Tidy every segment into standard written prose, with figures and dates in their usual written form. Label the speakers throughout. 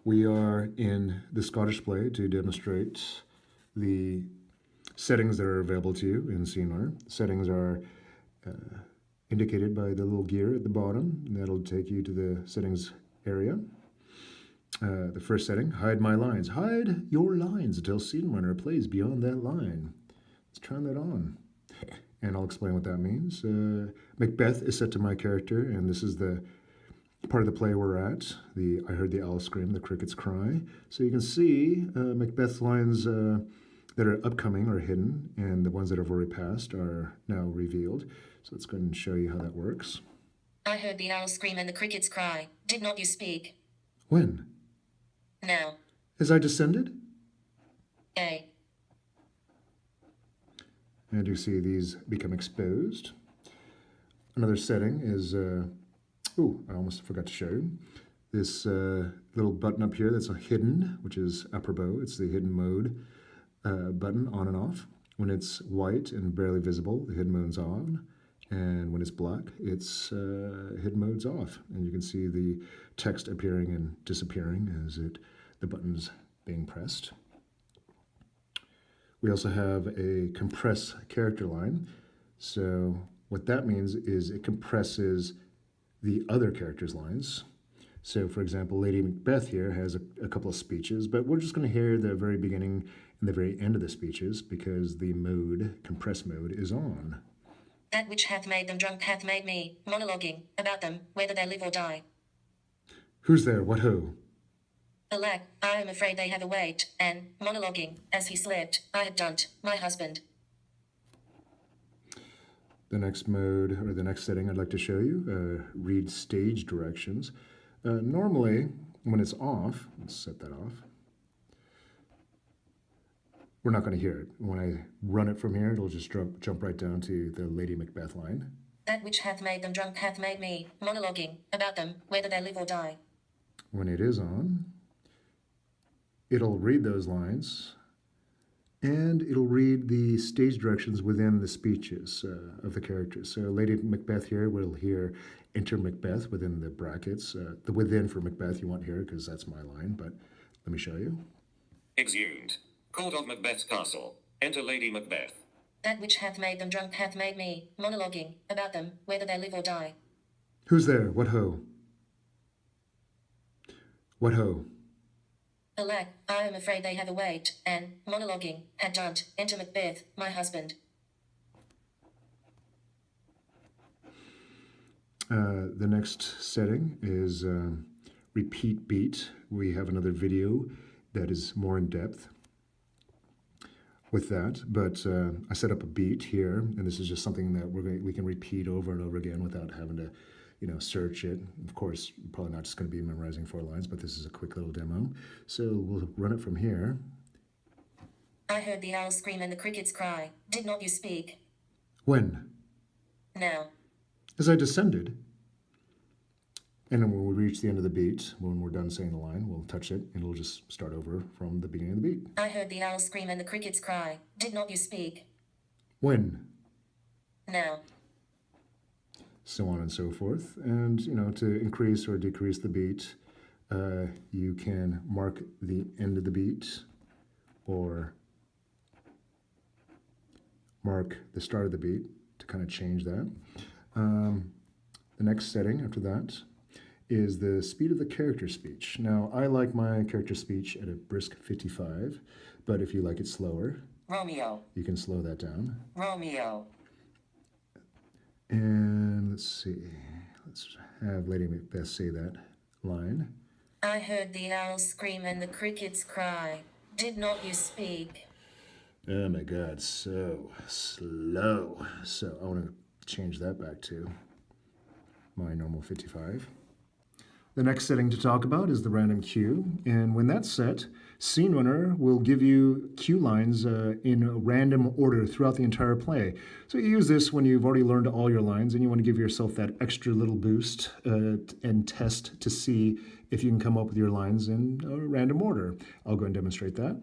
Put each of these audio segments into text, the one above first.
Speaker 1: We are in the Scottish play to demonstrate the settings that are available to you in Scene Runner. Settings are indicated by the little gear at the bottom, and that'll take you to the settings area. The first setting, hide my lines. Hide your lines until Scene Runner plays beyond that line. Let's turn that on. And I'll explain what that means. Macbeth is set to my character, and this is the part of the play we're at. I heard the owl scream, the crickets cry. So you can see Macbeth's lines that are upcoming are hidden, and the ones that have already passed are now revealed. So let's go ahead and show you how that works.
Speaker 2: I heard the owl scream and the crickets cry. Did not you speak?
Speaker 1: When?
Speaker 2: Now.
Speaker 1: As I descended?
Speaker 2: A.
Speaker 1: And you see these become exposed. Another setting is, I almost forgot to show you. This little button up here that's hidden, which is apropos. It's the hidden mode button on and off. When it's white and barely visible, the hidden mode's on. And when it's black, it's hidden mode's off. And you can see the text appearing and disappearing as the button's being pressed. We also have a compress character line. So what that means is it compresses the other characters' lines. So for example, Lady Macbeth here has a couple of speeches, but we're just going to hear the very beginning and the very end of the speeches because the mode, compress mode, is on.
Speaker 2: That which hath made them drunk hath made me, monologuing about them, whether they live or die.
Speaker 1: Who's there? What ho?
Speaker 2: Alack, I am afraid they have awaked, and, monologuing, as he slept, I had done my husband.
Speaker 1: The next mode, or the next setting I'd like to show you, read stage directions. Normally, when it's off, let's set that off, we're not going to hear it. When I run it from here, it'll just jump right down to the Lady Macbeth line.
Speaker 2: That which hath made them drunk hath made me, monologuing, about them, whether they live or die.
Speaker 1: When it is on, it'll read those lines, and it'll read the stage directions within the speeches of the characters. So Lady Macbeth here will hear enter Macbeth within the brackets. The within for Macbeth you won't hear because that's my line, but let me show you.
Speaker 3: Exeunt. Called of Macbeth's castle. Enter Lady Macbeth.
Speaker 2: That which hath made them drunk hath made me, monologuing, about them, whether they live or die.
Speaker 1: Who's there? What ho? What ho?
Speaker 2: Alack, I am afraid they have awaked, and, monologuing, had done enter Macbeth, my husband.
Speaker 1: The next setting is repeat beat. We have another video that is more in depth with that, but I set up a beat here, and this is just something that we can repeat over and over again without having to, search it. Of course, you're probably not just going to be memorizing 4 lines, but this is a quick little demo. So we'll run it from here.
Speaker 2: I heard the owl scream and the crickets cry. Did not you speak?
Speaker 1: When?
Speaker 2: Now.
Speaker 1: As I descended. And then when we reach the end of the beat, when we're done saying the line, we'll touch it, and it'll just start over from the beginning of the beat.
Speaker 2: I heard the owl scream and the crickets cry. Did not you speak?
Speaker 1: When?
Speaker 2: Now.
Speaker 1: So on and so forth. And, to increase or decrease the beat, you can mark the end of the beat or mark the start of the beat to kind of change that. The next setting after that is the speed of the character speech. Now, I like my character speech at a brisk 55, but if you like it slower,
Speaker 2: Romeo.
Speaker 1: You can slow that down.
Speaker 2: Romeo.
Speaker 1: And let's see. Let's have Lady Macbeth say that line.
Speaker 2: I heard the owl scream and the crickets cry. Did not you speak?
Speaker 1: Oh my God, so slow. So I want to change that back to my normal 55. The next setting to talk about is the random cue, and when that's set, Scene Runner will give you cue lines in a random order throughout the entire play. So you use this when you've already learned all your lines and you want to give yourself that extra little boost and test to see if you can come up with your lines in a random order. I'll go and demonstrate that.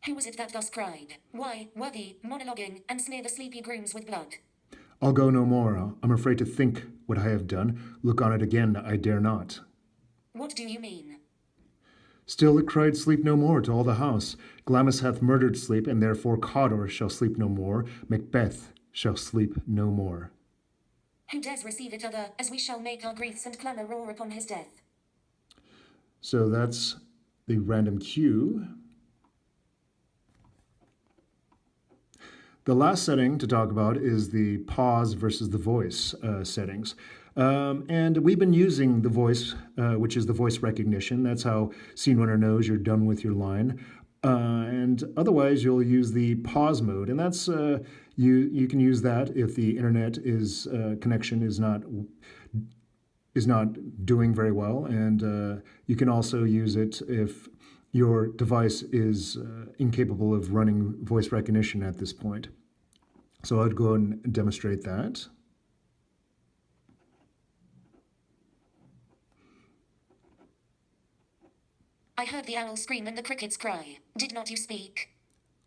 Speaker 2: Who was it that thus cried? Why, worthy, monologuing, and smear the sleepy grooms with blood?
Speaker 1: I'll go no more. I'm afraid to think what I have done. Look on it again, I dare not.
Speaker 2: What do you mean?
Speaker 1: Still it cried, Sleep no more, to all the house. Glamis hath murdered sleep, and therefore Cawdor shall sleep no more. Macbeth shall sleep no more.
Speaker 4: Who dares receive it other, as we shall make our griefs and clamour roar upon his death?
Speaker 1: So that's the random cue. The last setting to talk about is the pause versus the voice settings. And we've been using the voice, which is the voice recognition. That's how Scene Runner knows you're done with your line. And otherwise, you'll use the pause mode, and that's you can use that if the internet connection is not doing very well, and you can also use it if your device is incapable of running voice recognition at this point. So I'd go and demonstrate that.
Speaker 4: I heard the owl scream and the crickets cry. Did not you speak?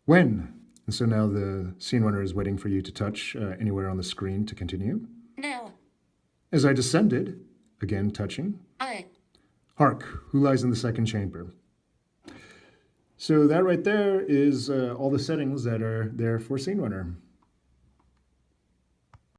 Speaker 1: When? And so now the scene runner is waiting for you to touch anywhere on the screen to continue.
Speaker 4: Now.
Speaker 1: As I descended, again touching. Hark, who lies in the second chamber? So that right there is all the settings that are there for Scene Runner.